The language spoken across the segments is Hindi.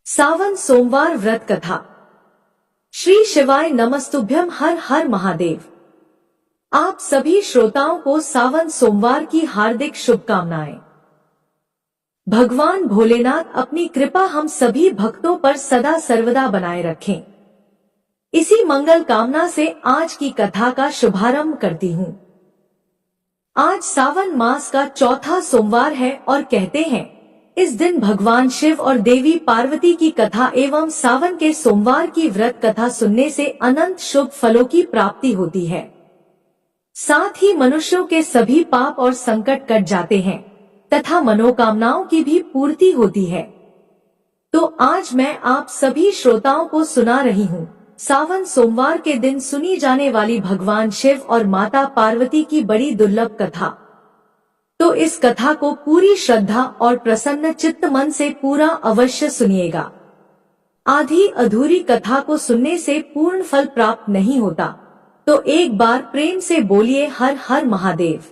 सावन सोमवार व्रत कथा। श्री शिवाय नमस्तुभ्यम। हर हर महादेव। आप सभी श्रोताओं को सावन सोमवार की हार्दिक शुभकामनाएं। भगवान भोलेनाथ अपनी कृपा हम सभी भक्तों पर सदा सर्वदा बनाए रखें। इसी मंगल कामना से आज की कथा का शुभारंभ करती हूँ। आज सावन मास का चौथा सोमवार है और कहते हैं इस दिन भगवान शिव और देवी पार्वती की कथा एवं सावन के सोमवार की व्रत कथा सुनने से अनंत शुभ फलों की प्राप्ति होती है। साथ ही मनुष्यों के सभी पाप और संकट कट जाते हैं तथा मनोकामनाओं की भी पूर्ति होती है। तो आज मैं आप सभी श्रोताओं को सुना रही हूँ सावन सोमवार के दिन सुनी जाने वाली भगवान शिव और माता पार्वती की बड़ी दुर्लभ कथा। तो इस कथा को पूरी श्रद्धा और प्रसन्न चित्त मन से पूरा अवश्य सुनिएगा। आधी अधूरी कथा को सुनने से पूर्ण फल प्राप्त नहीं होता। तो एक बार प्रेम से बोलिए हर हर महादेव।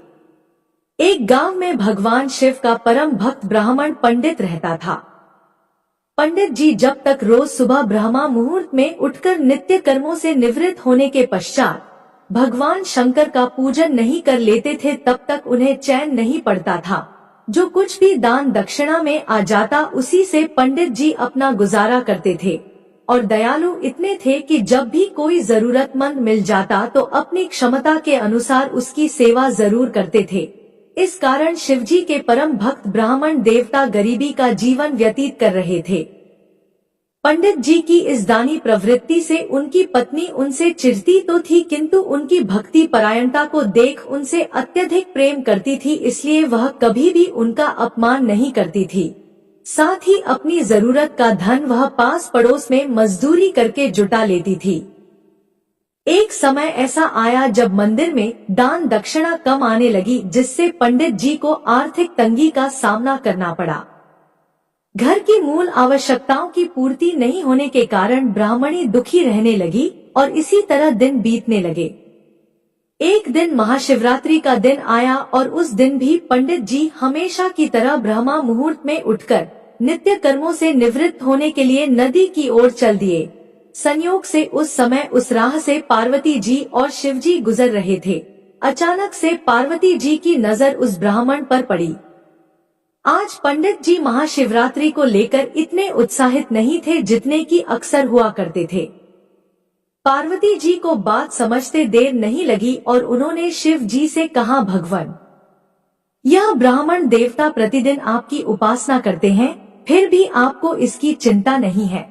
एक गांव में भगवान शिव का परम भक्त ब्राह्मण पंडित रहता था। पंडित जी जब तक रोज सुबह ब्रह्मा मुहूर्त में उठकर नित्य कर्मों से निवृत्त होने के पश्चात भगवान शंकर का पूजन नहीं कर लेते थे तब तक उन्हें चैन नहीं पड़ता था। जो कुछ भी दान दक्षिणा में आ जाता उसी से पंडित जी अपना गुजारा करते थे और दयालु इतने थे कि जब भी कोई जरूरतमंद मिल जाता तो अपनी क्षमता के अनुसार उसकी सेवा जरूर करते थे। इस कारण शिवजी के परम भक्त ब्राह्मण देवता गरीबी का जीवन व्यतीत कर रहे थे। पंडित जी की इस दानी प्रवृत्ति से उनकी पत्नी उनसे चिढ़ती तो थी किंतु उनकी भक्ति परायणता को देख उनसे अत्यधिक प्रेम करती थी, इसलिए वह कभी भी उनका अपमान नहीं करती थी। साथ ही अपनी जरूरत का धन वह पास पड़ोस में मजदूरी करके जुटा लेती थी। एक समय ऐसा आया जब मंदिर में दान दक्षिणा कम आने लगी, जिससे पंडित जी को आर्थिक तंगी का सामना करना पड़ा। घर की मूल आवश्यकताओं की पूर्ति नहीं होने के कारण ब्राह्मणी दुखी रहने लगी और इसी तरह दिन बीतने लगे। एक दिन महाशिवरात्रि का दिन आया और उस दिन भी पंडित जी हमेशा की तरह ब्रह्मा मुहूर्त में उठकर नित्य कर्मों से निवृत्त होने के लिए नदी की ओर चल दिए। संयोग से उस समय उस राह से पार्वती जी और शिव जी गुजर रहे थे। अचानक से पार्वती जी की नजर उस ब्राह्मण पर पड़ी। आज पंडित जी महाशिवरात्रि को लेकर इतने उत्साहित नहीं थे जितने कि अक्सर हुआ करते थे। पार्वती जी को बात समझते देर नहीं लगी और उन्होंने शिव जी से कहा, भगवान, यह ब्राह्मण देवता प्रतिदिन आपकी उपासना करते हैं, फिर भी आपको इसकी चिंता नहीं है।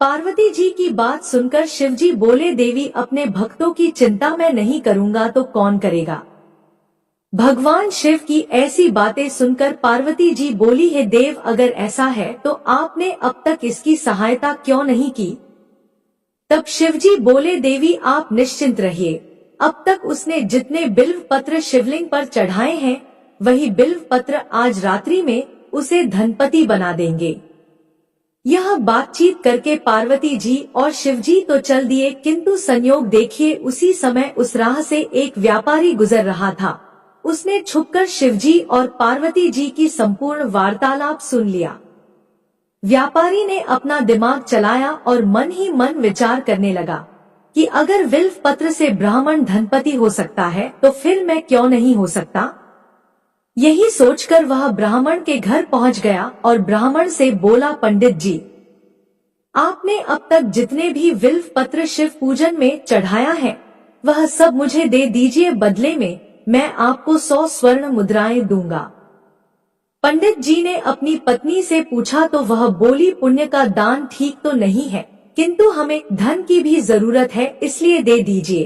पार्वती जी की बात सुनकर शिव जी बोले, देवी, अपने भक्तों की चिंता मैं नहीं करूंगा तो कौन करेगा। भगवान शिव की ऐसी बातें सुनकर पार्वती जी बोली, है देव, अगर ऐसा है तो आपने अब तक इसकी सहायता क्यों नहीं की। तब शिव जी बोले, देवी, आप निश्चिंत रहिए, अब तक उसने जितने बिल्व पत्र शिवलिंग पर चढ़ाए हैं वही बिल्व पत्र आज रात्रि में उसे धनपति बना देंगे। यह बातचीत करके पार्वती जी और शिव जी तो चल दिए, किंतु संयोग देखिए उसी समय उस राह से एक व्यापारी गुजर रहा था। उसने छुपकर शिवजी और पार्वती जी की संपूर्ण वार्तालाप सुन लिया। व्यापारी ने अपना दिमाग चलाया और मन ही मन विचार करने लगा कि अगर विल्व पत्र से ब्राह्मण धनपति हो सकता है तो फिर मैं क्यों नहीं हो सकता। यही सोचकर वह ब्राह्मण के घर पहुंच गया और ब्राह्मण से बोला, पंडित जी, आपने अब तक जितने भी विल्व पत्र शिव पूजन में चढ़ाया है वह सब मुझे दे दीजिए, बदले में मैं आपको 100 स्वर्ण मुद्राएं दूंगा। पंडित जी ने अपनी पत्नी से पूछा तो वह बोली, पुण्य का दान ठीक तो नहीं है, किंतु हमें धन की भी जरूरत है, इसलिए दे दीजिए।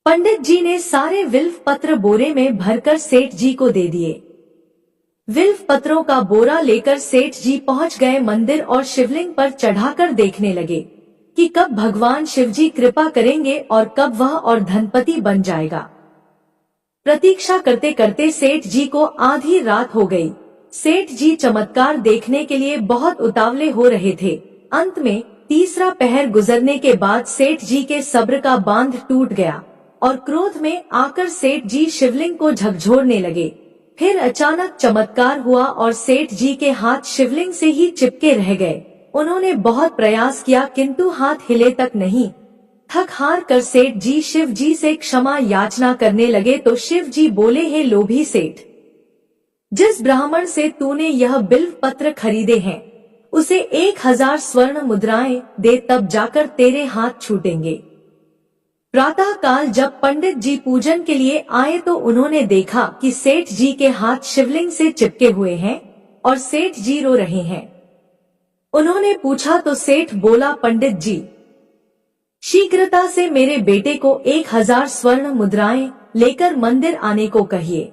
पंडित जी ने सारे विल्व पत्र बोरे में भरकर सेठ जी को दे दिए। विल्व पत्रों का बोरा लेकर सेठ जी पहुंच गए मंदिर और शिवलिंग पर चढ़ाकर देखने लगे कि कब भगवान शिव जी कृपा करेंगे और कब वह और धनपति बन जाएगा। प्रतीक्षा करते करते सेठ जी को आधी रात हो गई। सेठ जी चमत्कार देखने के लिए बहुत उतावले हो रहे थे। अंत में तीसरा पहर गुजरने के बाद सेठ जी के सब्र का बांध टूट गया और क्रोध में आकर सेठ जी शिवलिंग को झकझोरने लगे। फिर अचानक चमत्कार हुआ और सेठ जी के हाथ शिवलिंग से ही चिपके रह गए। उन्होंने बहुत प्रयास किया किंतु हाथ हिले तक नहीं। थक हार कर सेठ जी शिव जी से क्षमा याचना करने लगे तो शिव जी बोले, हे लोभी सेठ, जिस ब्राह्मण से तूने यह बिल्व पत्र खरीदे हैं उसे 1000 स्वर्ण मुद्राएं दे, तब जाकर तेरे हाथ छूटेंगे। प्रातः काल जब पंडित जी पूजन के लिए आए तो उन्होंने देखा कि सेठ जी के हाथ शिवलिंग से चिपके हुए हैं और सेठ जी रो रहे हैं। उन्होंने पूछा तो सेठ बोला, पंडित जी, शीघ्रता से मेरे बेटे को 1000 स्वर्ण मुद्राएं लेकर मंदिर आने को कहिए।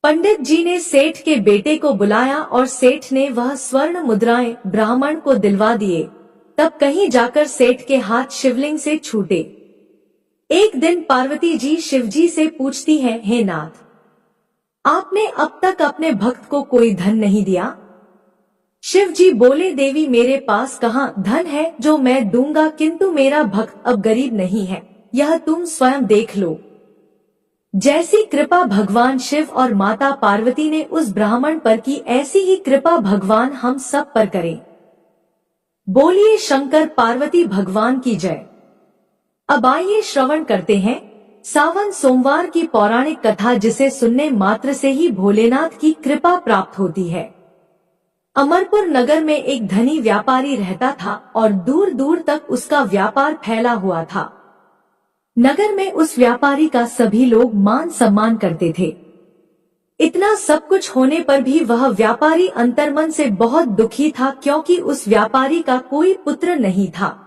पंडित जी ने सेठ के बेटे को बुलाया और सेठ ने वह स्वर्ण मुद्राएं ब्राह्मण को दिलवा दिए। तब कहीं जाकर सेठ के हाथ शिवलिंग से छूटे। एक दिन पार्वती जी शिव जी से पूछती हैं, हे नाथ, आपने अब तक अपने भक्त को कोई धन नहीं दिया। शिव जी बोले, देवी, मेरे पास कहाँ धन है जो मैं दूंगा, किंतु मेरा भक्त अब गरीब नहीं है, यह तुम स्वयं देख लो। जैसी कृपा भगवान शिव और माता पार्वती ने उस ब्राह्मण पर की, ऐसी ही कृपा भगवान हम सब पर करें। बोलिए शंकर पार्वती भगवान की जय। अब आइए श्रवण करते हैं सावन सोमवार की पौराणिक कथा, जिसे सुनने मात्र से ही भोलेनाथ की कृपा प्राप्त होती है। अमरपुर नगर में एक धनी व्यापारी रहता था और दूर दूर तक उसका व्यापार फैला हुआ था। नगर में उस व्यापारी का सभी लोग मान सम्मान करते थे। इतना सब कुछ होने पर भी वह व्यापारी अंतर्मन से बहुत दुखी था, क्योंकि उस व्यापारी का कोई पुत्र नहीं था।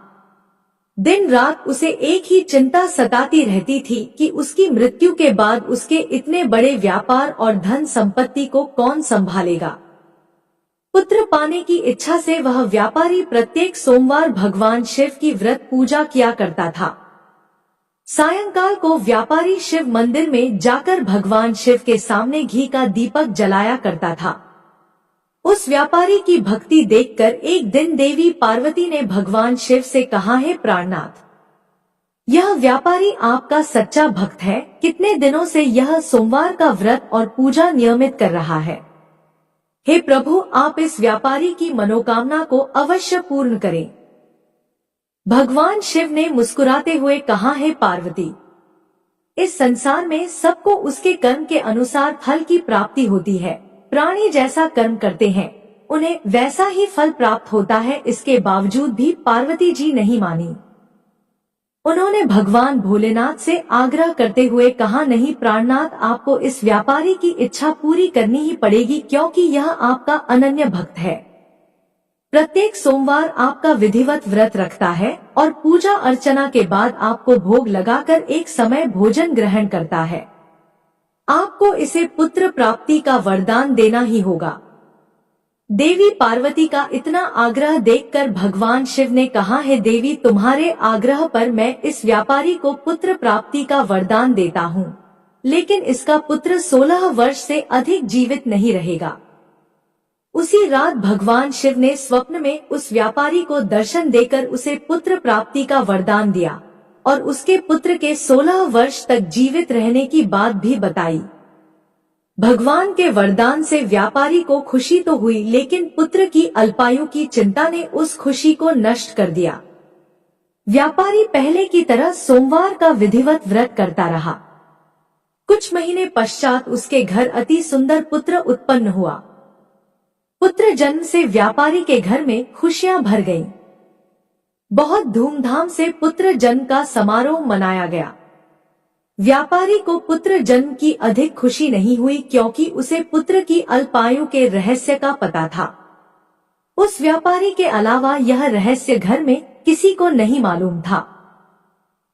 दिन रात उसे एक ही चिंता सताती रहती थी कि उसकी मृत्यु के बाद उसके इतने बड़े व्यापार और धन संपत्ति को कौन संभालेगा। पुत्र पाने की इच्छा से वह व्यापारी प्रत्येक सोमवार भगवान शिव की व्रत पूजा किया करता था। सायंकाल को व्यापारी शिव मंदिर में जाकर भगवान शिव के सामने घी का दीपक जलाया करता था। उस व्यापारी की भक्ति देखकर एक दिन देवी पार्वती ने भगवान शिव से कहा, हे प्राणनाथ, यह व्यापारी आपका सच्चा भक्त है। कितने दिनों से यह सोमवार का व्रत और पूजा नियमित कर रहा है। हे प्रभु, आप इस व्यापारी की मनोकामना को अवश्य पूर्ण करें। भगवान शिव ने मुस्कुराते हुए कहा, हे पार्वती, इस संसार में सबको उसके कर्म के अनुसार फल की प्राप्ति होती है। प्राणी जैसा कर्म करते हैं उन्हें वैसा ही फल प्राप्त होता है। इसके बावजूद भी पार्वती जी नहीं मानी। उन्होंने भगवान भोलेनाथ से आग्रह करते हुए कहा, नहीं प्राणनाथ, आपको इस व्यापारी की इच्छा पूरी करनी ही पड़ेगी, क्योंकि यह आपका अनन्य भक्त है। प्रत्येक सोमवार आपका विधिवत व्रत रखता है और पूजा अर्चना के बाद आपको भोग लगाकर एक समय भोजन ग्रहण करता है। आपको इसे पुत्र प्राप्ति का वरदान देना ही होगा। देवी पार्वती का इतना आग्रह देखकर भगवान शिव ने कहा, है देवी, तुम्हारे आग्रह पर मैं इस व्यापारी को पुत्र प्राप्ति का वरदान देता हूँ, लेकिन इसका पुत्र 16 वर्ष से अधिक जीवित नहीं रहेगा। उसी रात भगवान शिव ने स्वप्न में उस व्यापारी को दर्शन देकर उसे पुत्र प्राप्ति का वरदान दिया और उसके पुत्र के 16 वर्ष तक जीवित रहने की बात भी बताई। भगवान के वरदान से व्यापारी को खुशी तो हुई, लेकिन पुत्र की अल्पायु की चिंता ने उस खुशी को नष्ट कर दिया। व्यापारी पहले की तरह सोमवार का विधिवत व्रत करता रहा। कुछ महीने पश्चात उसके घर अति सुंदर पुत्र उत्पन्न हुआ। पुत्र जन्म से व्यापारी के घर में खुशियां भर गईं। बहुत धूमधाम से पुत्र जन्म का समारोह मनाया गया। व्यापारी को पुत्र जन्म की अधिक खुशी नहीं हुई, क्योंकि उसे पुत्र की अल्पायु के रहस्य का पता था। उस व्यापारी के अलावा यह रहस्य घर में किसी को नहीं मालूम था।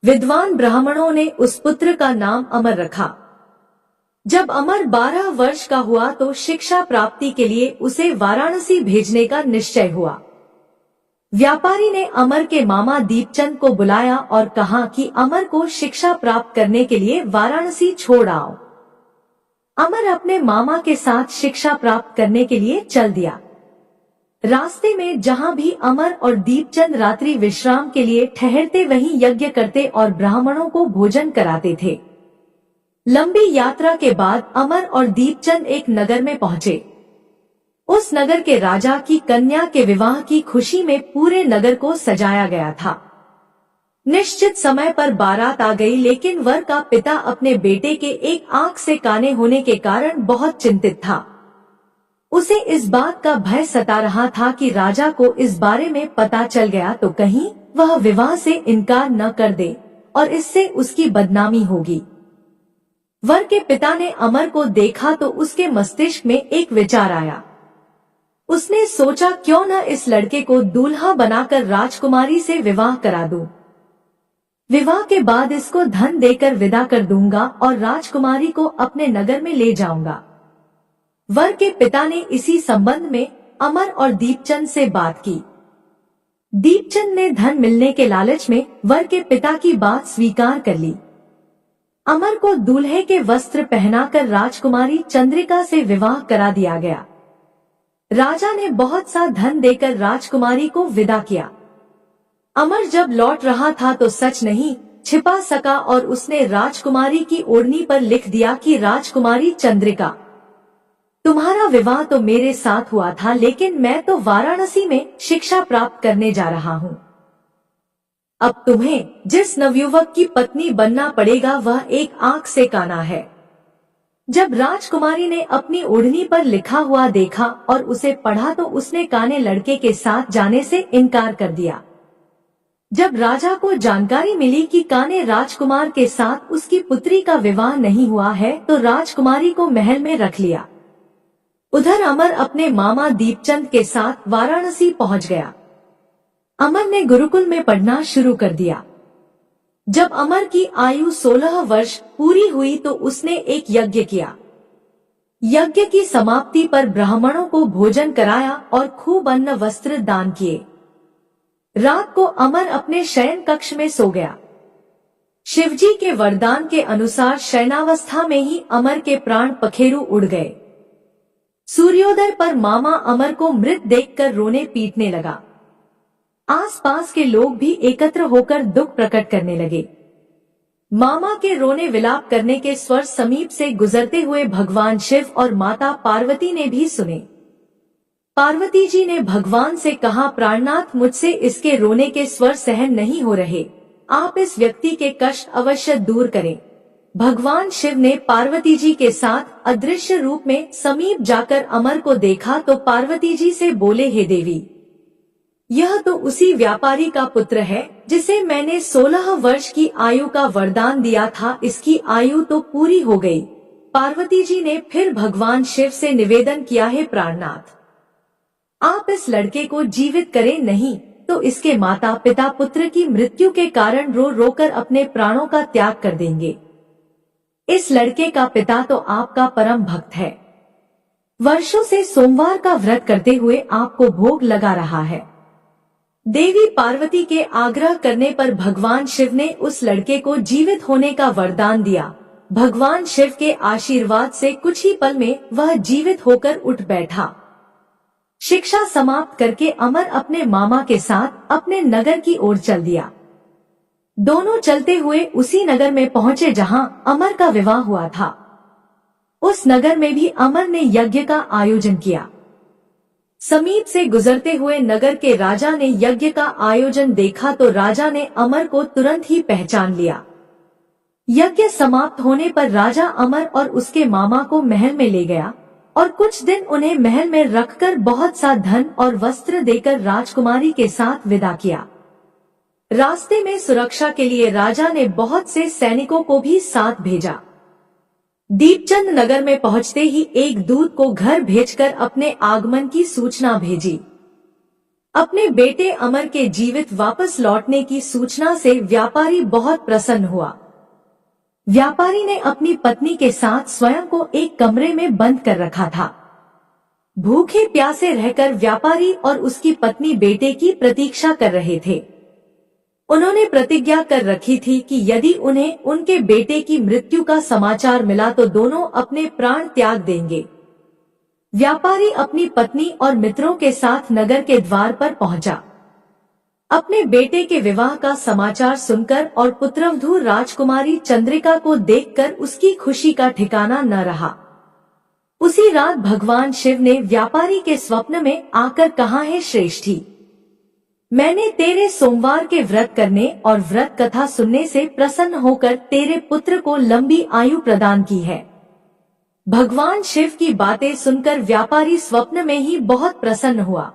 विद्वान ब्राह्मणों ने उस पुत्र का नाम अमर रखा। जब अमर 12 वर्ष का हुआ तो शिक्षा प्राप्ति के लिए उसे वाराणसी भेजने का निश्चय हुआ। व्यापारी ने अमर के मामा दीपचंद को बुलाया और कहा कि अमर को शिक्षा प्राप्त करने के लिए वाराणसी छोड़ आओ। अमर अपने मामा के साथ शिक्षा प्राप्त करने के लिए चल दिया। रास्ते में जहां भी अमर और दीपचंद रात्रि विश्राम के लिए ठहरते, वहीं यज्ञ करते और ब्राह्मणों को भोजन कराते थे। लंबी यात्रा के बाद अमर और दीपचंद एक नगर में पहुंचे। उस नगर के राजा की कन्या के विवाह की खुशी में पूरे नगर को सजाया गया था। निश्चित समय पर बारात आ गई, लेकिन वर का पिता अपने बेटे के एक आंख से काने होने के कारण बहुत चिंतित था। उसे इस बात का भय सता रहा था कि राजा को इस बारे में पता चल गया तो कहीं वह विवाह से इनकार न कर दे और इससे उसकी बदनामी होगी। वर के पिता ने अमर को देखा तो उसके मस्तिष्क में एक विचार आया। उसने सोचा, क्यों न इस लड़के को दूल्हा बनाकर राजकुमारी से विवाह करा दूं। विवाह के बाद इसको धन देकर विदा कर दूंगा और राजकुमारी को अपने नगर में ले जाऊंगा। वर के पिता ने इसी संबंध में अमर और दीपचंद से बात की। दीपचंद ने धन मिलने के लालच में वर के पिता की बात स्वीकार कर ली। अमर को दूल्हे के वस्त्र पहनाकर राजकुमारी चंद्रिका से विवाह करा दिया गया। राजा ने बहुत सा धन देकर राजकुमारी को विदा किया। अमर जब लौट रहा था तो सच नहीं छिपा सका और उसने राजकुमारी की ओढ़नी पर लिख दिया कि राजकुमारी चंद्रिका, तुम्हारा विवाह तो मेरे साथ हुआ था, लेकिन मैं तो वाराणसी में शिक्षा प्राप्त करने जा रहा हूँ। अब तुम्हें जिस नवयुवक की पत्नी बनना पड़ेगा वह एक आंख से काना है। जब राजकुमारी ने अपनी ओढ़नी पर लिखा हुआ देखा और उसे पढ़ा तो उसने काने लड़के के साथ जाने से इनकार कर दिया। जब राजा को जानकारी मिली कि काने राजकुमार के साथ उसकी पुत्री का विवाह नहीं हुआ है तो राजकुमारी को महल में रख लिया। उधर अमर अपने मामा दीपचंद के साथ वाराणसी पहुंच गया। अमर ने गुरुकुल में पढ़ना शुरू कर दिया। जब अमर की आयु 16 वर्ष पूरी हुई तो उसने एक यज्ञ किया। यज्ञ की समाप्ति पर ब्राह्मणों को भोजन कराया और खूब अन्न वस्त्र दान किए। रात को अमर अपने शयन कक्ष में सो गया। शिवजी के वरदान के अनुसार शयनावस्था में ही अमर के प्राण पखेरु उड़ गए। सूर्योदय पर मामा अमर को मृत देखकर रोने पीटने लगा। आसपास के लोग भी एकत्र होकर दुख प्रकट करने लगे। मामा के रोने विलाप करने के स्वर समीप से गुजरते हुए भगवान शिव और माता पार्वती ने भी सुने। पार्वती जी ने भगवान से कहा, प्राणनाथ, मुझसे इसके रोने के स्वर सहन नहीं हो रहे, आप इस व्यक्ति के कष्ट अवश्य दूर करें। भगवान शिव ने पार्वती जी के साथ अदृश्य रूप में समीप जाकर अमर को देखा तो पार्वती जी से बोले, हे देवी, यह तो उसी व्यापारी का पुत्र है जिसे मैंने 16 वर्ष की आयु का वरदान दिया था, इसकी आयु तो पूरी हो गई। पार्वती जी ने फिर भगवान शिव से निवेदन किया, है प्राणनाथ, आप इस लड़के को जीवित करें, नहीं तो इसके माता पिता पुत्र की मृत्यु के कारण रो रोकर अपने प्राणों का त्याग कर देंगे। इस लड़के का पिता तो आपका परम भक्त है, वर्षों से सोमवार का व्रत करते हुए आपको भोग लगा रहा है। देवी पार्वती के आग्रह करने पर भगवान शिव ने उस लड़के को जीवित होने का वरदान दिया। भगवान शिव के आशीर्वाद से कुछ ही पल में वह जीवित होकर उठ बैठा। शिक्षा समाप्त करके अमर अपने मामा के साथ अपने नगर की ओर चल दिया। दोनों चलते हुए उसी नगर में पहुंचे जहां अमर का विवाह हुआ था। उस नगर में भी अमर ने यज्ञ का आयोजन किया। समीप से गुजरते हुए नगर के राजा ने यज्ञ का आयोजन देखा तो राजा ने अमर को तुरंत ही पहचान लिया। यज्ञ समाप्त होने पर राजा अमर और उसके मामा को महल में ले गया और कुछ दिन उन्हें महल में रखकर बहुत सा धन और वस्त्र देकर राजकुमारी के साथ विदा किया। रास्ते में सुरक्षा के लिए राजा ने बहुत से सैनिकों को भी साथ भेजा। दीपचंद नगर में पहुंचते ही एक दूत को घर भेजकर अपने आगमन की सूचना भेजी। अपने बेटे अमर के जीवित वापस लौटने की सूचना से व्यापारी बहुत प्रसन्न हुआ। व्यापारी ने अपनी पत्नी के साथ स्वयं को एक कमरे में बंद कर रखा था। भूखे प्यासे रहकर व्यापारी और उसकी पत्नी बेटे की प्रतीक्षा कर रहे थे। उन्होंने प्रतिज्ञा कर रखी थी कि यदि उन्हें उनके बेटे की मृत्यु का समाचार मिला तो दोनों अपने प्राण त्याग देंगे। व्यापारी अपनी पत्नी और मित्रों के साथ नगर के द्वार पर पहुंचा। अपने बेटे के विवाह का समाचार सुनकर और पुत्रवधू राजकुमारी चंद्रिका को देखकर उसकी खुशी का ठिकाना न रहा। उसी रात भगवान शिव ने व्यापारी के स्वप्न में आकर कहा, है श्रेष्ठी, मैंने तेरे सोमवार के व्रत करने और व्रत कथा सुनने से प्रसन्न होकर तेरे पुत्र को लंबी आयु प्रदान की है। भगवान शिव की बातें सुनकर व्यापारी स्वप्न में ही बहुत प्रसन्न हुआ।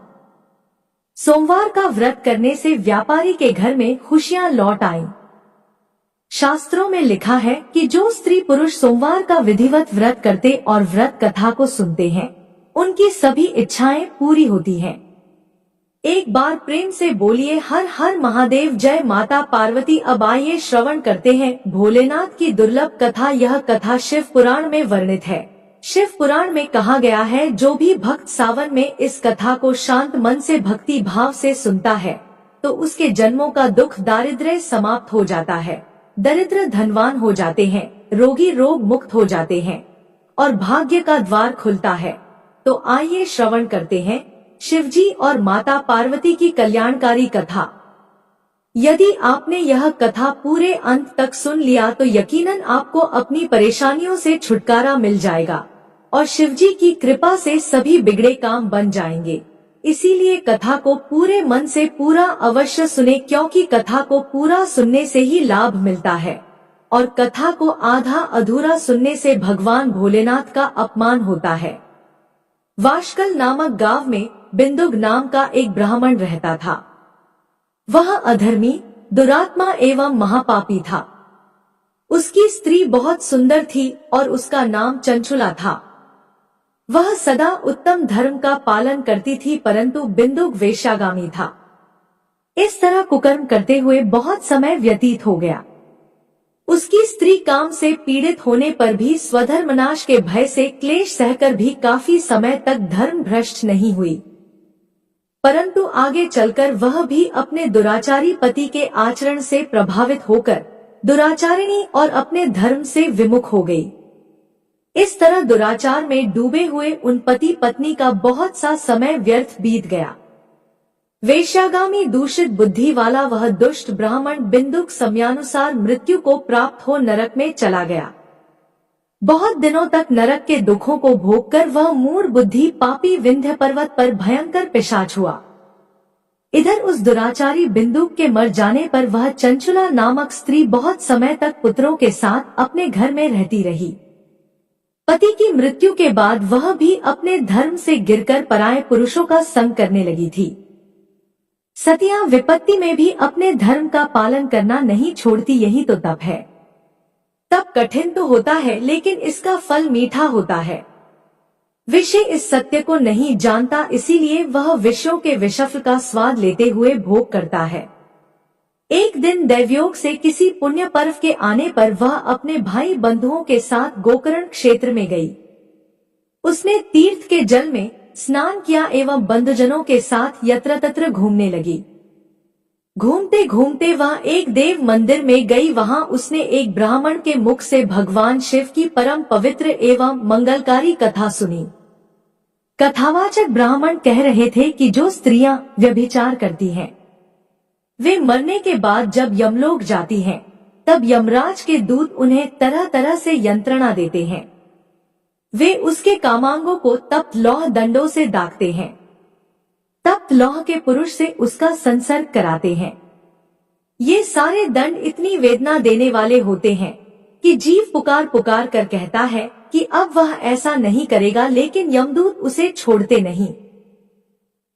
सोमवार का व्रत करने से व्यापारी के घर में खुशियां लौट आईं। शास्त्रों में लिखा है कि जो स्त्री पुरुष सोमवार का विधिवत व्रत करते और व्रत कथा को सुनते हैं, उनकी सभी इच्छाएं पूरी होती हैं। एक बार प्रेम से बोलिए हर हर महादेव, जय माता पार्वती। अब आइए श्रवण करते हैं भोलेनाथ की दुर्लभ कथा। यह कथा शिव पुराण में वर्णित है। शिव पुराण में कहा गया है, जो भी भक्त सावन में इस कथा को शांत मन से भक्ति भाव से सुनता है तो उसके जन्मों का दुख दारिद्र्य समाप्त हो जाता है, दरिद्र धनवान हो जाते हैं, रोगी रोग मुक्त हो जाते हैं और भाग्य का द्वार खुलता है। तो आइए श्रवण करते हैं शिवजी और माता पार्वती की कल्याणकारी कथा। यदि आपने यह कथा पूरे अंत तक सुन लिया तो यकीनन आपको अपनी परेशानियों से छुटकारा मिल जाएगा और शिवजी की कृपा से सभी बिगड़े काम बन जाएंगे। इसीलिए कथा को पूरे मन से पूरा अवश्य सुने, क्योंकि कथा को पूरा सुनने से ही लाभ मिलता है और कथा को आधा अधूरा सुनने से भगवान भोलेनाथ का अपमान होता है। वाशकल नामक गांव में बिंदुक नाम का एक ब्राह्मण रहता था। वह अधर्मी, दुरात्मा एवं महापापी था। उसकी स्त्री बहुत सुंदर थी और उसका नाम चंचुला था। वह सदा उत्तम धर्म का पालन करती थी, परंतु बिंदुक वेश्यागामी था। इस तरह कुकर्म करते हुए बहुत समय व्यतीत हो गया। उसकी स्त्री काम से पीड़ित होने पर भी स्वधर्मनाश के भय से क्लेश सहकर भी काफी समय तक धर्म भ्रष्ट नहीं हुई, परंतु आगे चलकर वह भी अपने दुराचारी पति के आचरण से प्रभावित होकर दुराचारिणी और अपने धर्म से विमुख हो गई। इस तरह दुराचार में डूबे हुए उन पति पत्नी का बहुत सा समय व्यर्थ बीत गया। वेश्यागामी दूषित बुद्धि वाला वह दुष्ट ब्राह्मण बिंदुक समयानुसार मृत्यु को प्राप्त हो नरक में चला गया। बहुत दिनों तक नरक के दुखों को भोगकर वह मूढ़ बुद्धि पापी विंध्य पर्वत पर भयंकर पिशाच हुआ। इधर उस दुराचारी बिंदुक के मर जाने पर वह चंचुला नामक स्त्री बहुत समय तक पुत्रों के साथ अपने घर में रहती रही। पति की मृत्यु के बाद वह भी अपने धर्म से गिरकर पराये पुरुषों का संग करने लगी थी। सतियां विपत्ति में भी अपने धर्म का पालन करना नहीं छोड़ती, यही तो तप है। तप कठिन तो होता है, लेकिन इसका फल मीठा होता है। विषय इस सत्य को नहीं जानता, इसीलिए वह विषयों के विषफल का स्वाद लेते हुए भोग करता है। एक दिन दैवयोग से किसी पुण्य पर्व के आने पर वह अपने भाई बंधुओं के साथ गोकर्ण क्षेत्र में गई। उसने तीर्थ के जल में स्नान किया एवं बंधुजनों के साथ यत्र तत्र घूमने लगी। घूमते घूमते वह एक देव मंदिर में गई। वहां उसने एक ब्राह्मण के मुख से भगवान शिव की परम पवित्र एवं मंगलकारी कथा सुनी। कथावाचक ब्राह्मण कह रहे थे कि जो स्त्रियां व्यभिचार करती हैं, वे मरने के बाद जब यमलोक जाती हैं, तब यमराज के दूत उन्हें तरह तरह से यंत्रणा देते हैं। वे उसके कामांगों को तप्त लौह दंडों से दागते हैं। तप्त लौह के पुरुष से उसका संसर्ग कराते हैं। ये सारे दंड इतनी वेदना देने वाले होते हैं कि जीव पुकार पुकार कर कहता है कि अब वह ऐसा नहीं करेगा, लेकिन यमदूत उसे छोड़ते नहीं।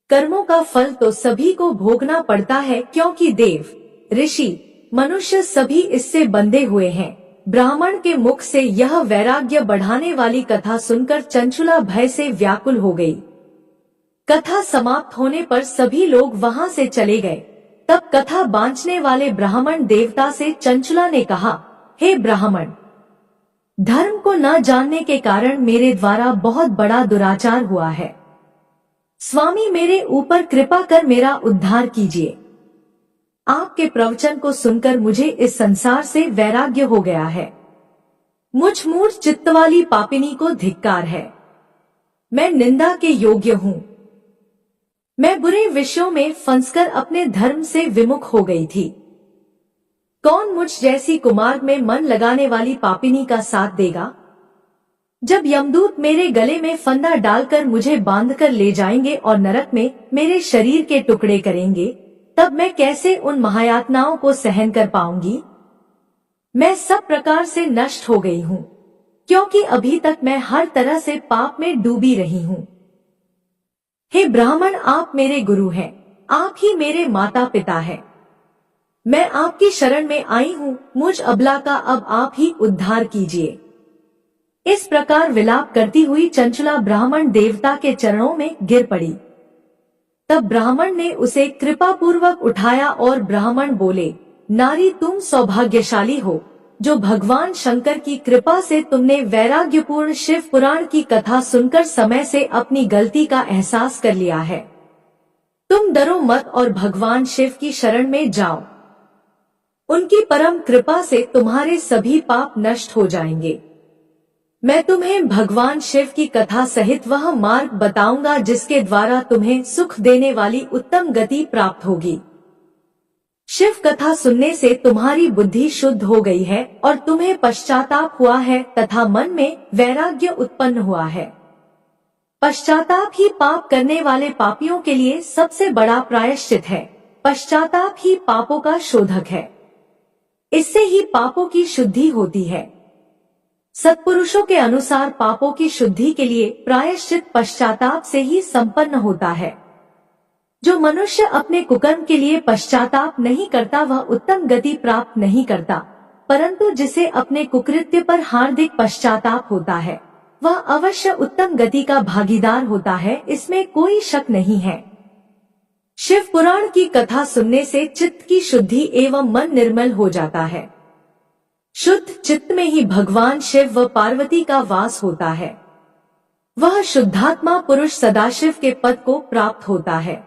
कर्मों का फल तो सभी को भोगना पड़ता है, क्योंकि देव, ऋषि, मनुष्य सभी इससे बंधे हुए हैं। ब्राह्मण के मुख से यह वैराग्य बढ़ाने वाली कथा सुनकर चंचुला भय से व्याकुल हो गई। कथा समाप्त होने पर सभी लोग वहां से चले गए। तब कथा बांचने वाले ब्राह्मण देवता से चंचुला ने कहा, हे ब्राह्मण, धर्म को न जानने के कारण मेरे द्वारा बहुत बड़ा दुराचार हुआ है। स्वामी, मेरे ऊपर कृपा कर मेरा उद्धार कीजिए। आपके प्रवचन को सुनकर मुझे इस संसार से वैराग्य हो गया है। मुझ मूढ़ चित्त वाली पापिनी को धिक्कार है। मैं निंदा के योग्य हूँ। मैं बुरे विषयों में फंसकर अपने धर्म से विमुख हो गई थी। कौन मुझ जैसी कुमार्ग में मन लगाने वाली पापिनी का साथ देगा? जब यमदूत मेरे गले में फंदा डालकर मुझे बांधकर ले जाएंगे और नरक में मेरे शरीर के टुकड़े करेंगे, तब मैं कैसे उन महायातनाओं को सहन कर पाऊंगी? मैं सब प्रकार से नष्ट हो गई हूँ, क्योंकि अभी तक मैं हर तरह से पाप में डूबी रही हूँ। हे ब्राह्मण, आप मेरे गुरु हैं, आप ही मेरे माता पिता हैं। मैं आपकी शरण में आई हूँ, मुझ अबला का अब आप ही उद्धार कीजिए। इस प्रकार विलाप करती हुई चंचला ब्राह्मण देवता के चरणों में गिर पड़ी। तब ब्राह्मण ने उसे कृपा पूर्वक उठाया और ब्राह्मण बोले, नारी, तुम सौभाग्यशाली हो जो भगवान शंकर की कृपा से तुमने वैराग्यपूर्ण शिव पुराण की कथा सुनकर समय से अपनी गलती का एहसास कर लिया है। तुम डरो मत और भगवान शिव की शरण में जाओ। उनकी परम कृपा से तुम्हारे सभी पाप नष्ट हो जाएंगे। मैं तुम्हें भगवान शिव की कथा सहित वह मार्ग बताऊंगा जिसके द्वारा तुम्हें सुख देने वाली उत्तम गति प्राप्त होगी। शिव कथा सुनने से तुम्हारी बुद्धि शुद्ध हो गई है और तुम्हें पश्चाताप हुआ है तथा मन में वैराग्य उत्पन्न हुआ है। पश्चाताप ही पाप करने वाले पापियों के लिए सबसे बड़ा प्रायश्चित है। पश्चाताप ही पापों का शोधक है। इससे ही पापों की शुद्धि होती है। सत्पुरुषों के अनुसार पापों की शुद्धि के लिए प्रायश्चित पश्चाताप से ही संपन्न होता है। जो मनुष्य अपने कुकर्म के लिए पश्चाताप नहीं करता वह उत्तम गति प्राप्त नहीं करता, परंतु जिसे अपने कुकृत्य पर हार्दिक पश्चाताप होता है वह अवश्य उत्तम गति का भागीदार होता है, इसमें कोई शक नहीं है। शिव पुराण की कथा सुनने से चित्त की शुद्धि एवं मन निर्मल हो जाता है। शुद्ध चित्त में ही भगवान शिव व पार्वती का वास होता है। वह शुद्धात्मा पुरुष सदाशिव के पद को प्राप्त होता है।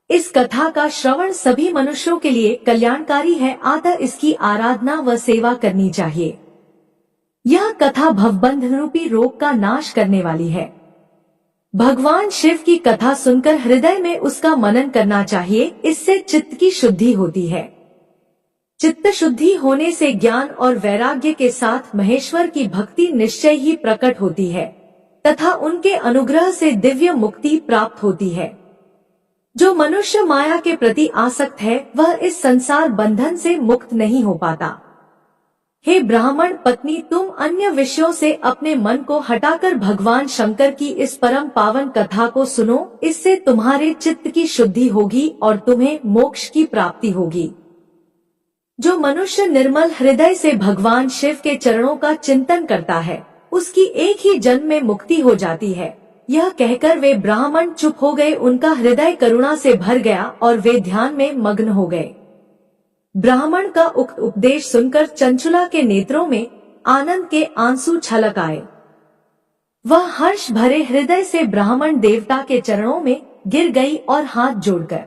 इस कथा का श्रवण सभी मनुष्यों के लिए कल्याणकारी है, अतः इसकी आराधना व सेवा करनी चाहिए। यह कथा भवबंध रूपी रोग का नाश करने वाली है। भगवान शिव की कथा सुनकर हृदय में उसका मनन करना चाहिए, इससे चित्त की शुद्धि होती है। चित्त शुद्धि होने से ज्ञान और वैराग्य के साथ महेश्वर की भक्ति निश्चय ही प्रकट होती है तथा उनके अनुग्रह से दिव्य मुक्ति प्राप्त होती है। जो मनुष्य माया के प्रति आसक्त है वह इस संसार बंधन से मुक्त नहीं हो पाता। हे ब्राह्मण पत्नी, तुम अन्य विषयों से अपने मन को हटाकर भगवान शंकर की इस परम पावन कथा को सुनो, इससे तुम्हारे चित्त की शुद्धि होगी और तुम्हें मोक्ष की प्राप्ति होगी। जो मनुष्य निर्मल हृदय से भगवान शिव के चरणों का चिंतन करता है उसकी एक ही जन्म में मुक्ति हो जाती है। यह कहकर वे ब्राह्मण चुप हो गए। उनका हृदय करुणा से भर गया और वे ध्यान में मग्न हो गए। ब्राह्मण का उक्त उपदेश सुनकर चंचुला के नेत्रों में आनंद के आंसू छलक आए। वह हर्ष भरे हृदय से ब्राह्मण देवता के चरणों में गिर गई और हाथ जोड़कर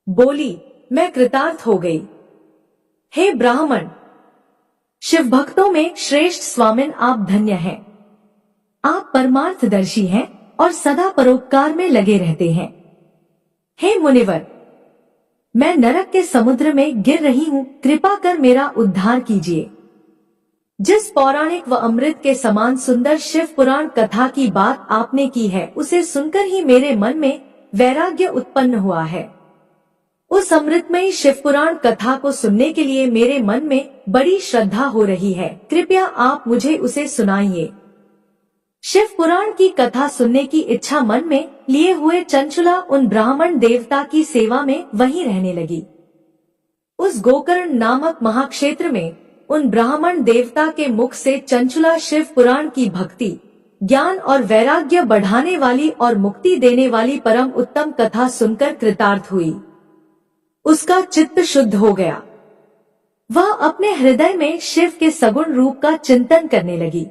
बोली, मैं कृतार्थ हो गई। हे ब्राह्मण, शिव भक्तों में श्रेष्ठ स्वामिन, आप धन्य हैं। आप परमार्थदर्शी हैं और सदा परोपकार में लगे रहते हैं। हे मुनिवर, मैं नरक के समुद्र में गिर रही हूँ, कृपा कर मेरा उद्धार कीजिए। जिस पौराणिक व अमृत के समान सुंदर शिव पुराण कथा की बात आपने की है उसे सुनकर ही मेरे मन में वैराग्य उत्पन्न हुआ है। उस अमृतमयी शिव पुराण कथा को सुनने के लिए मेरे मन में बड़ी श्रद्धा हो रही है। कृपया आप मुझे उसे सुनाइए। शिव पुराण की कथा सुनने की इच्छा मन में लिए हुए चंचुला उन ब्राह्मण देवता की सेवा में वहीं रहने लगी। उस गोकर्ण नामक महाक्षेत्र में उन ब्राह्मण देवता के मुख से चंचुला शिव पुराण की भक्ति, ज्ञान और वैराग्य बढ़ाने वाली और मुक्ति देने वाली परम उत्तम कथा सुनकर कृतार्थ हुई। उसका चित्त शुद्ध हो गया। वह अपने हृदय में शिव के सगुण रूप का चिंतन करने लगी।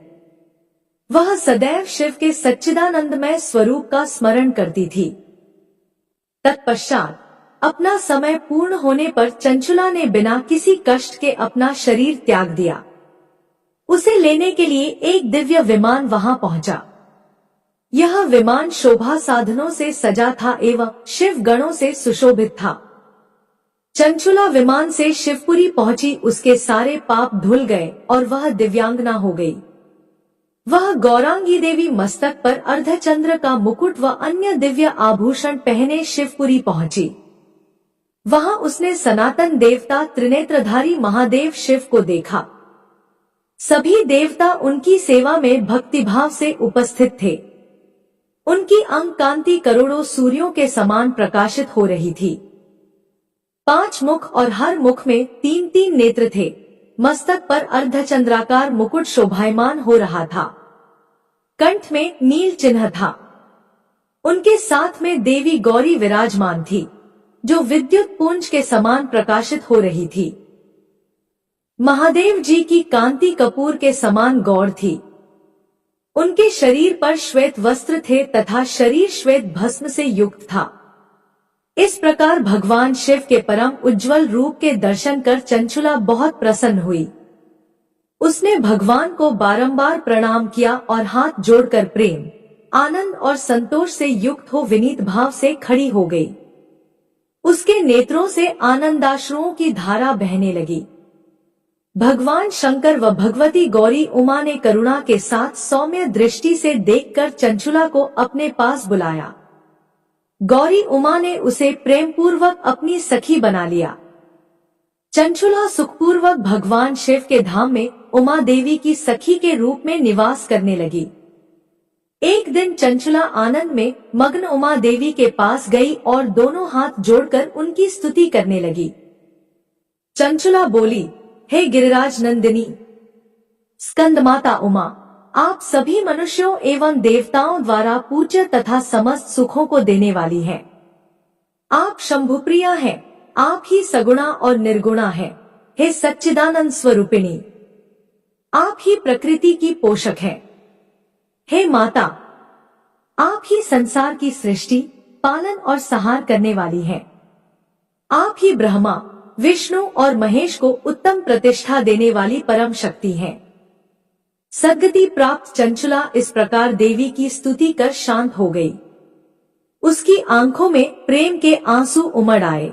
वह सदैव शिव के सच्चिदानंदमय स्वरूप का स्मरण करती थी। तत्पश्चात अपना समय पूर्ण होने पर चंचुला ने बिना किसी कष्ट के अपना शरीर त्याग दिया। उसे लेने के लिए एक दिव्य विमान वहां पहुंचा। यह विमान शोभा साधनों से सजा था एवं शिव गणों से सुशोभित था। चंचुला विमान से शिवपुरी पहुंची, उसके सारे पाप धुल गए और वह दिव्यांगना हो गई। वह गौरांगी देवी मस्तक पर अर्धचंद्र का मुकुट व अन्य दिव्य आभूषण पहने शिवपुरी पहुंची। वहां उसने सनातन देवता त्रिनेत्रधारी महादेव शिव को देखा। सभी देवता उनकी सेवा में भक्तिभाव से उपस्थित थे। उनकी अंग कांति करोड़ों सूर्यों के समान प्रकाशित हो रही थी। 5 मुख और हर मुख में 3-3 नेत्र थे। मस्तक पर अर्धचंद्राकार मुकुट शोभायमान हो रहा था। कंठ में नील चिन्ह था। उनके साथ में देवी गौरी विराजमान थी, जो विद्युत पुंज के समान प्रकाशित हो रही थी। महादेव जी की कांति कपूर के समान गौर थी। उनके शरीर पर श्वेत वस्त्र थे तथा शरीर श्वेत भस्म से युक्त था। इस प्रकार भगवान शिव के परम उज्जवल रूप के दर्शन कर चंचुला बहुत प्रसन्न हुई। उसने भगवान को बारंबार प्रणाम किया और हाथ जोड़कर प्रेम, आनंद और संतोष से युक्त हो विनीत भाव से खड़ी हो गई। उसके नेत्रों से आनंदाश्रुओं की धारा बहने लगी। भगवान शंकर व भगवती गौरी उमा ने करुणा के साथ सौम्य दृष्टि से देखकर चंचुला को अपने पास बुलाया। गौरी उमा ने उसे प्रेम पूर्वक अपनी सखी बना लिया। चंचुला सुखपूर्वक भगवान शिव के धाम में उमा देवी की सखी के रूप में निवास करने लगी। एक दिन चंचुला आनंद में मग्न उमा देवी के पास गई और दोनों हाथ जोड़कर उनकी स्तुति करने लगी। चंचुला बोली, हे गिरिराज नंदिनी स्कंद माता उमा, आप सभी मनुष्यों एवं देवताओं द्वारा पूज्य तथा समस्त सुखों को देने वाली हैं। आप शंभुप्रिया हैं, आप ही सगुणा और निर्गुणा हैं। हे सच्चिदानंद स्वरूपिणी, आप ही प्रकृति की पोषक हैं। हे माता, आप ही संसार की सृष्टि, पालन और संहार करने वाली हैं। आप ही ब्रह्मा, विष्णु और महेश को उत्तम प्रतिष्ठा देने वाली परम शक्ति हैं। सद्गति प्राप्त चंचुला इस प्रकार देवी की स्तुति कर शांत हो गई। उसकी आंखों में प्रेम के आंसू उमड़ आए।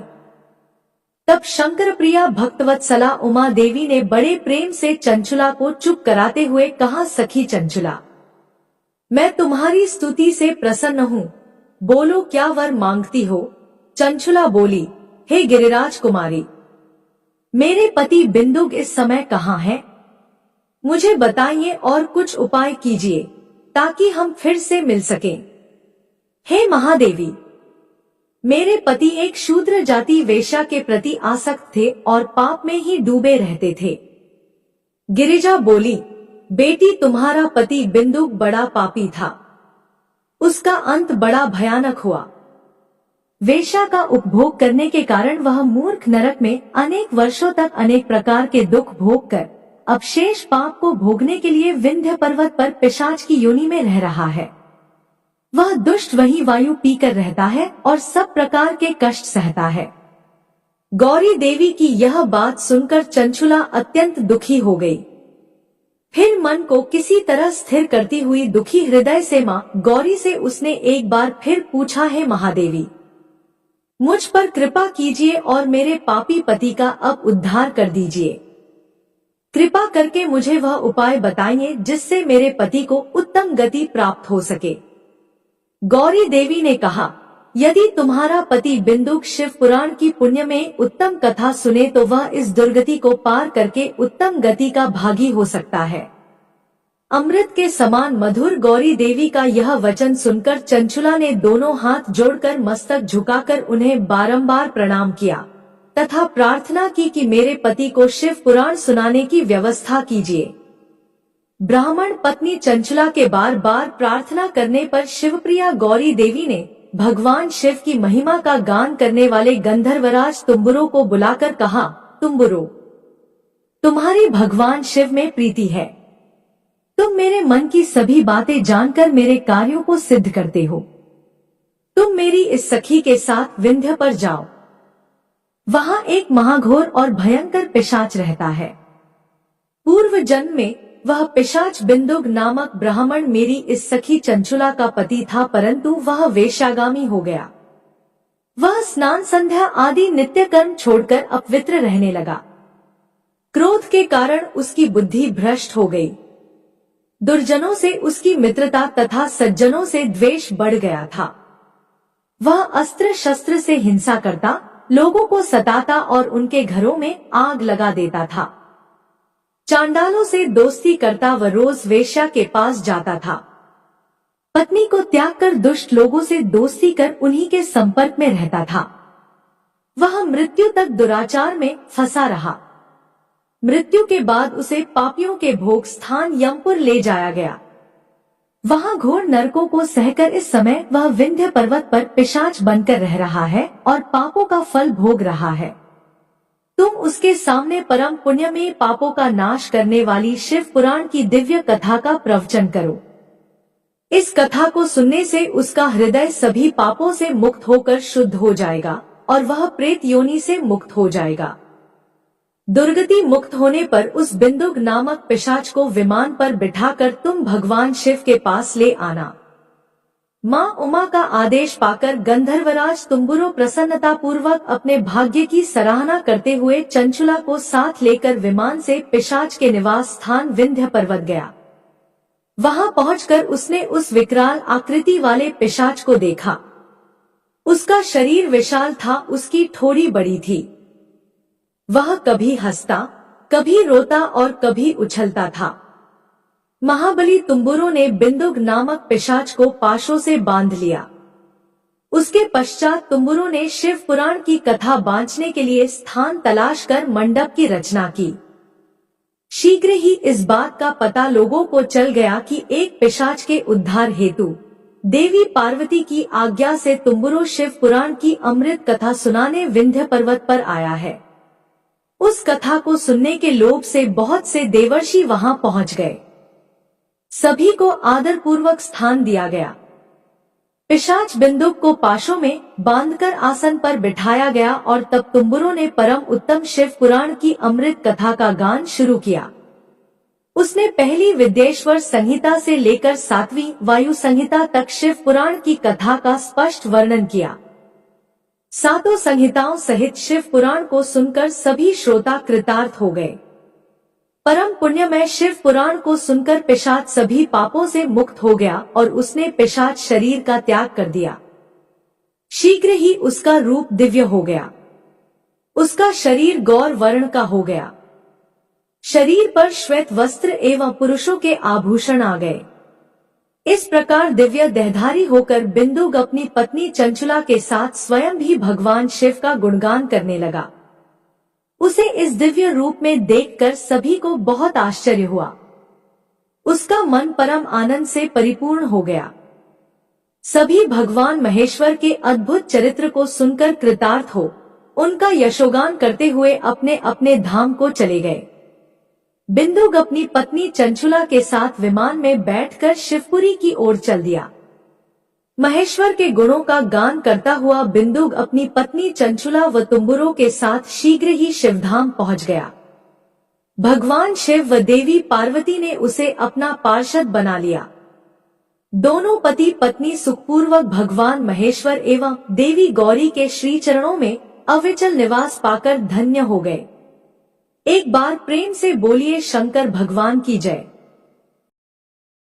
तब शंकर प्रिया भक्तवत्सला उमा देवी ने बड़े प्रेम से चंचुला को चुप कराते हुए कहा, सखी चंचुला, मैं तुम्हारी स्तुति से प्रसन्न हूँ, बोलो क्या वर मांगती हो। चंचुला बोली, हे गिरिराज कुमारी, मेरे पति बिंदुक इस समय कहाँ हैं? मुझे बताइए और कुछ उपाय कीजिए ताकि हम फिर से मिल सकें। हे महादेवी, मेरे पति एक शूद्र जाति वेश्या के प्रति आसक्त थे और पाप में ही डूबे रहते थे। गिरिजा बोली, बेटी तुम्हारा पति बिंदुक बड़ा पापी था, उसका अंत बड़ा भयानक हुआ। वेश्या का उपभोग करने के कारण वह मूर्ख नरक में अनेक वर्षों तक अनेक प्रकार के दुख भोग कर अब शेष पाप को भोगने के लिए विंध्य पर्वत पर पिशाच की योनि में रह रहा है। वह दुष्ट वही वायु पीकर रहता है और सब प्रकार के कष्ट सहता है। गौरी देवी की यह बात सुनकर चंचुला अत्यंत दुखी हो गई। फिर मन को किसी तरह स्थिर करती हुई दुखी हृदय से मां गौरी से उसने एक बार फिर पूछा, है महादेवी, मुझ पर कृपा कीजिए और मेरे पापी पति का अब उद्धार कर दीजिए। कृपा करके मुझे वह उपाय बताइए जिससे मेरे पति को उत्तम गति प्राप्त हो सके। गौरी देवी ने कहा, यदि तुम्हारा पति बिंदुक शिव पुराण की पुण्य में उत्तम कथा सुने तो वह इस दुर्गति को पार करके उत्तम गति का भागी हो सकता है। अमृत के समान मधुर गौरी देवी का यह वचन सुनकर चंचुला ने दोनों हाथ जोड़कर मस्तक झुकाकर उन्हें बारंबार प्रणाम किया तथा प्रार्थना की कि मेरे पति को शिव पुराण सुनाने की व्यवस्था कीजिए। ब्राह्मण पत्नी चंचुला के बार बार प्रार्थना करने पर शिवप्रिया गौरी देवी ने भगवान शिव की महिमा का गान करने वाले गंधर्वराज तुम्बुरो को बुलाकर कहा, तुम्बुरो, तुम्हारी भगवान शिव में प्रीति है। तुम मेरे मन की सभी बातें जानकर मेरे कार्यों को सिद्ध करते हो। तुम मेरी इस सखी के साथ विंध्य पर जाओ। वहां एक महाघोर और भयंकर पिशाच रहता है। पूर्व जन्म में वह पिशाच बिंदुक नामक ब्राह्मण मेरी इस सखी चंचुला का पति था, परंतु वह वेश्यागामी हो गया। वह स्नान संध्या आदि नित्य कर्म छोड़कर अपवित्र रहने लगा। क्रोध के कारण उसकी बुद्धि भ्रष्ट हो गई। दुर्जनों से उसकी मित्रता तथा सज्जनों से द्वेष बढ़ गया था। वह अस्त्र शस्त्र से हिंसा करता, लोगों को सताता और उनके घरों में आग लगा देता था। चांडालों से दोस्ती करता व रोज वेश्या के पास जाता था। पत्नी को त्याग कर दुष्ट लोगों से दोस्ती कर उन्हीं के संपर्क में रहता था। वह मृत्यु तक दुराचार में फंसा रहा। मृत्यु के बाद उसे पापियों के भोग स्थान यमपुर ले जाया गया। वहां घोर नरकों को सहकर इस समय वह विंध्य पर्वत पर पिशाच बनकर रह रहा है और पापों का फल भोग रहा है। तुम उसके सामने परम पुण्य में पापों का नाश करने वाली शिव पुराण की दिव्य कथा का प्रवचन करो। इस कथा को सुनने से उसका हृदय सभी पापों से मुक्त होकर शुद्ध हो जाएगा और वह प्रेत योनि से मुक्त हो जाएगा। दुर्गति मुक्त होने पर उस बिंदुक नामक पिशाच को विमान पर बिठाकर तुम भगवान शिव के पास ले आना। माँ उमा का आदेश पाकर गंधर्वराज तुम्बुरो प्रसन्नता पूर्वक अपने भाग्य की सराहना करते हुए चंचुला को साथ लेकर विमान से पिशाच के निवास स्थान विंध्य पर्वत गया। वहां पहुंचकर उसने उस विकराल आकृति वाले पिशाच को देखा। उसका शरीर विशाल था, उसकी ठोड़ी बड़ी थी। वह कभी हंसता, कभी रोता और कभी उछलता था। महाबली तुम्बुरो ने बिंदुक नामक पिशाच को पाशों से बांध लिया। उसके पश्चात तुम्बुरो ने शिव पुराण की कथा बांचने के लिए स्थान तलाश कर मंडप की रचना की। शीघ्र ही इस बात का पता लोगों को चल गया कि एक पिशाच के उद्धार हेतु देवी पार्वती की आज्ञा से तुम्बुरो शिव पुराण की अमृत कथा सुनाने विंध्य पर्वत पर आया है। उस कथा को सुनने के लोभ से बहुत से देवर्षि वहां पहुंच गए। सभी को आदर पूर्वक स्थान दिया गया। पिशाच बिंदुक को पाशों में बांधकर आसन पर बिठाया गया और तब तुम्बुरो ने परम उत्तम शिव पुराण की अमृत कथा का गान शुरू किया। उसने पहली विद्येश्वर संहिता से लेकर 7वीं वायु संहिता तक शिव पुराण की कथा का स्पष्ट वर्णन किया। सातों संहिताओं सहित शिव पुराण को सुनकर सभी श्रोता कृतार्थ हो गए। परम पुण्यमय शिव पुराण को सुनकर पिशाच सभी पापों से मुक्त हो गया और उसने पिशाच शरीर का त्याग कर दिया। शीघ्र ही उसका रूप दिव्य हो गया। उसका शरीर गौर वर्ण का हो गया। शरीर पर श्वेत वस्त्र एवं पुरुषों के आभूषण आ गए। इस प्रकार दिव्य देहधारी होकर बिंदुक अपनी पत्नी चंचुला के साथ स्वयं भी भगवान शिव का गुणगान करने लगा। उसे इस दिव्य रूप में देखकर सभी को बहुत आश्चर्य हुआ। उसका मन परम आनंद से परिपूर्ण हो गया। सभी भगवान महेश्वर के अद्भुत चरित्र को सुनकर कृतार्थ हो उनका यशोगान करते हुए अपने अपने धाम को चले गए। बिंदुक अपनी पत्नी चंचुला के साथ विमान में बैठकर शिवपुरी की ओर चल दिया। महेश्वर के गुणों का गान करता हुआ बिंदुक अपनी पत्नी चंचुला व तुम्बुरो के साथ शीघ्र ही शिवधाम पहुंच गया। भगवान शिव व देवी पार्वती ने उसे अपना पार्षद बना लिया। दोनों पति पत्नी सुखपूर्वक भगवान महेश्वर एवं देवी गौरी के श्री चरणों में अविचल निवास पाकर धन्य हो गए। एक बार प्रेम से बोलिए शंकर भगवान की जय।